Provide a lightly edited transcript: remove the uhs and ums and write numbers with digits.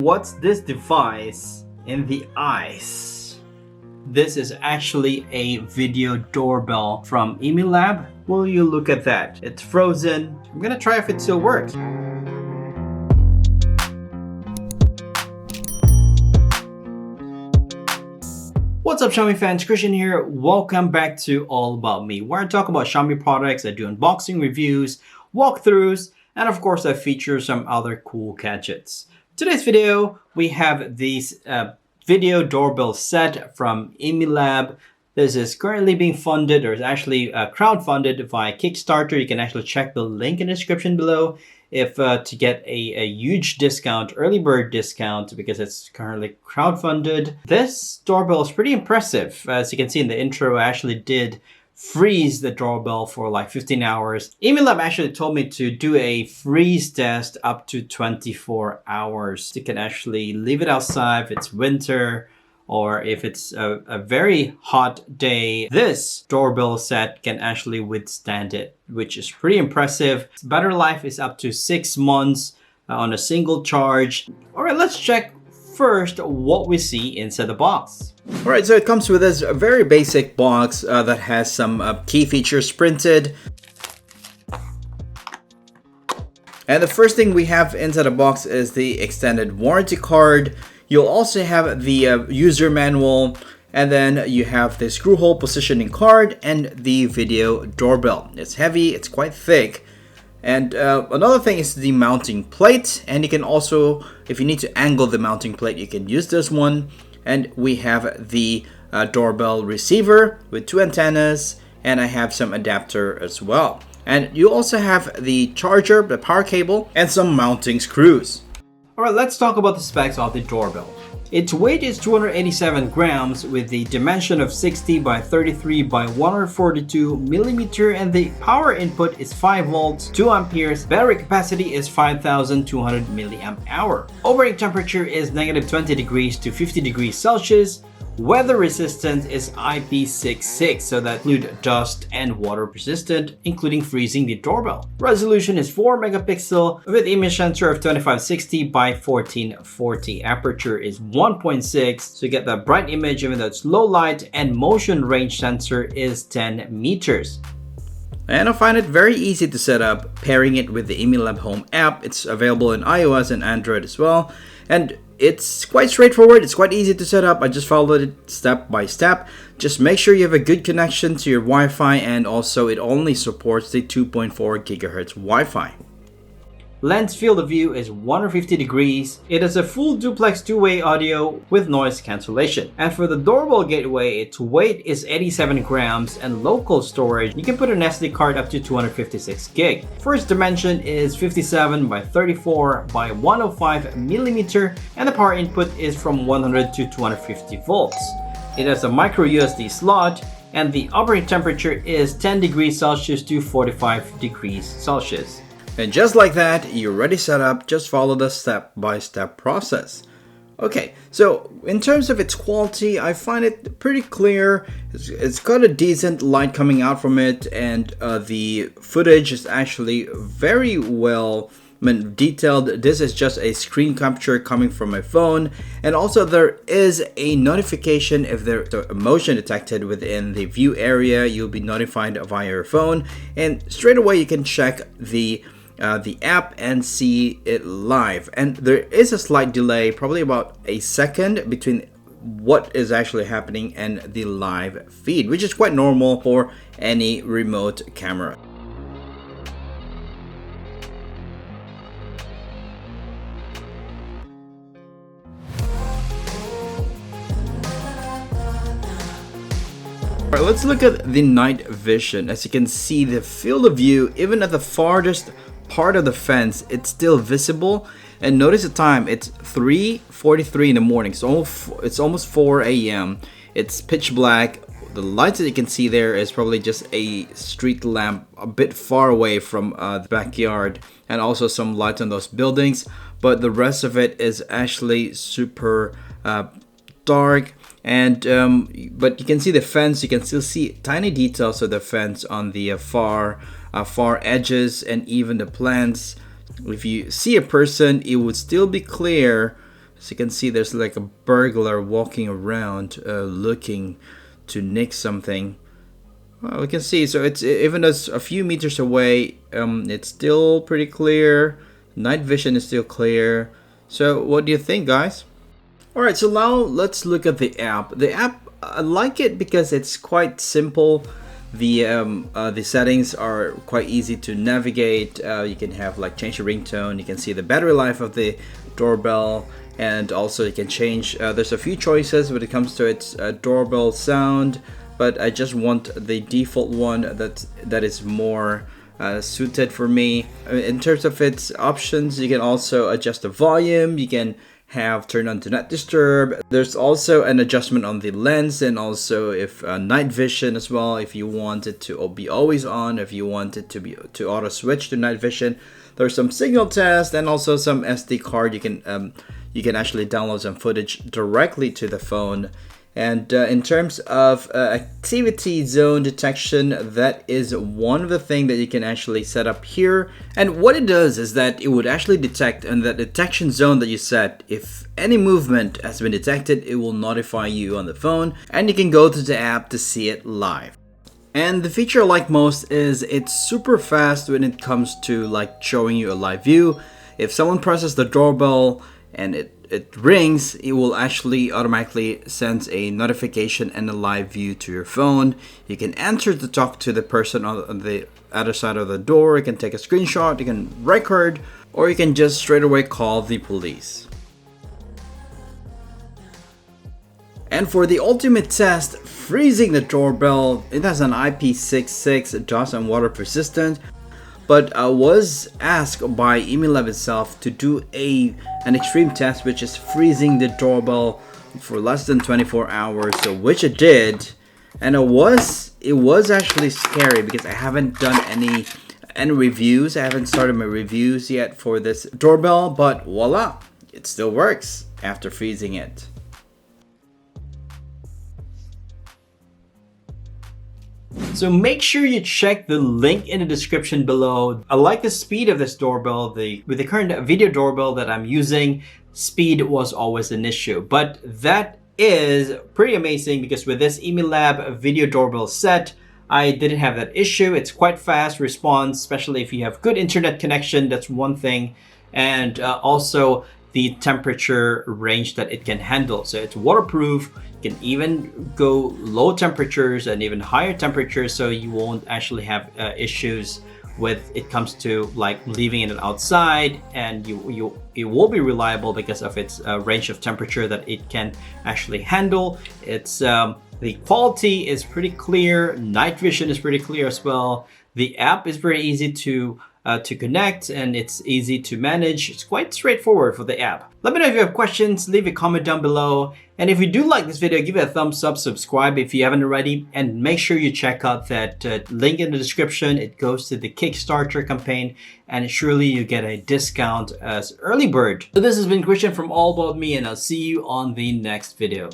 What's this device in the ice? This is actually a video doorbell from Imilab. Will you look at that? It's frozen. I'm gonna try if it still works. What's up, Xiaomi fans? Christian here. Welcome back to All About Me, where I talk about Xiaomi products. I do unboxing reviews, walkthroughs, and of course I feature some other cool gadgets. Today's video, we have this video doorbell set from Imilab. This is currently being funded, or is actually crowdfunded via Kickstarter. You can actually check the link in the description below if to get a huge discount, early bird discount, because it's currently crowdfunded. This doorbell is pretty impressive. As you can see in the intro, I actually did freeze the doorbell for like 15 hours. Imilab actually told me to do a freeze test up to 24 hours. You can actually leave it outside if it's winter or if it's a very hot day. This doorbell set can actually withstand it, which is pretty impressive. Battery life is up to 6 months on a single charge. All right, let's check first what we see inside the box. All right, so it comes with this very basic box that has some key features printed. And the first thing we have inside the box is the extended warranty card. You'll also have the user manual, and then you have the screw hole positioning card and the video doorbell. It's heavy, it's quite thick. And another thing is the mounting plate, and you can also, if you need to angle the mounting plate, you can use this one. And we have the doorbell receiver with 2 antennas, and I have some adapter as well. And you also have the charger, the power cable, and some mounting screws. All right, let's talk about the specs of the doorbell. Its weight is 287 grams with the dimension of 60 by 33 by 142 millimeter, and the power input is 5 volts, 2 amperes. Battery capacity is 5,200 milliamp hour. Operating temperature is -20 degrees to 50 degrees Celsius. Weather resistant is IP66, so that includes dust and water resistant, including freezing the doorbell. Resolution is 4 megapixel with image sensor of 2560 by 1440. Aperture is 1.6, so you get that bright image even though it's low light, and motion range sensor is 10 meters. And I find it very easy to set up, pairing it with the Imilab Home app. It's available in iOS and Android as well. And it's quite straightforward, it's quite easy to set up. I just followed it step by step. Just make sure you have a good connection to your Wi-Fi, and also it only supports the 2.4 gigahertz Wi-Fi. Lens field of view is 150 degrees. It has a full duplex two-way audio with noise cancellation. And for the doorbell gateway, its weight is 87 grams, and local storage, you can put an SD card up to 256 gig. First dimension is 57 by 34 by 105 millimeter, and the power input is from 100 to 250 volts. It has a micro USB slot, and the operating temperature is 10 degrees Celsius to 45 degrees Celsius. And just like that, you're already set up. Just follow the step-by-step process. Okay, so in terms of its quality, I find it pretty clear. It's got a decent light coming out from it, and the footage is actually very well detailed. This is just a screen capture coming from my phone, and also there is a notification if there's a motion detected within the view area. You'll be notified via your phone, and straight away you can check the app and see it live. And there is a slight delay, probably about a second, between what is actually happening and the live feed, which is quite normal for any remote camera. Alright, let's look at the night vision. As you can see, the field of view, even at the farthest part of the fence, it's still visible. And notice the time, it's 3:43 in the morning, so it's almost 4 a.m. It's pitch black. The lights that you can see there is probably just a street lamp a bit far away from the backyard, and also some lights on those buildings, but the rest of it is actually super dark. And but you can see the fence. You can still see tiny details of the fence on the far edges, and even the plants. If you see a person, it would still be clear As you can see, there's like a burglar walking around looking to nick something. Well, we can see, so it's, even though it's a few meters away, it's still pretty clear. Night vision is still clear. So what do you think, guys? Alright, so now let's look at the app. The app, I like it because it's quite simple. The settings are quite easy to navigate. You can have like change the ringtone. You can see the battery life of the doorbell, and also you can change. There's a few choices when it comes to its doorbell sound, but I just want the default one that is more suited for me. In terms of its options, you can also adjust the volume. You can have turn on do not disturb. There's also an adjustment on the lens, and also if night vision as well, if you want it to be always on, if you want it to auto switch to night vision. There's some signal test and also some SD card. You can actually download some footage directly to the phone. And in terms of activity zone detection, that is one of the things that you can actually set up here. And what it does is that it would actually detect in the detection zone that you set. If any movement has been detected, it will notify you on the phone, and you can go to the app to see it live. And the feature I like most is it's super fast when it comes to like showing you a live view. If someone presses the doorbell and it rings, it will actually automatically send a notification and a live view to your phone. You can answer to talk to the person on the other side of the door. You can take a screenshot, you can record, or you can just straight away call the police. And for the ultimate test, freezing the doorbell, it has an IP66 dust and water persistent. But I was asked by Imilab itself to do an extreme test, which is freezing the doorbell for less than 24 hours. So which it did, and it was actually scary because I haven't done any reviews. I haven't started my reviews yet for this doorbell, but voila, it still works after freezing it. So make sure you check the link in the description below. I like the speed of this doorbell. With the current video doorbell that I'm using, speed was always an issue. But that is pretty amazing because with this Imilab Video Doorbell set, I didn't have that issue. It's quite fast response, especially if you have good internet connection. That's one thing. And also the temperature range that it can handle. So it's waterproof. You can even go low temperatures and even higher temperatures, so you won't actually have issues with it comes to like leaving it outside, and it will be reliable because of its range of temperature that it can actually handle. It's the quality is pretty clear. Night vision is pretty clear as well. The app is very easy to connect, and it's easy to manage. It's quite straightforward for the app. Let me know if you have questions, leave a comment down below. And if you do like this video, give it a thumbs up, subscribe if you haven't already, and make sure you check out that link in the description. It goes to the Kickstarter campaign, and surely you get a discount as early bird. So this has been Christian from All About Me, and I'll see you on the next video.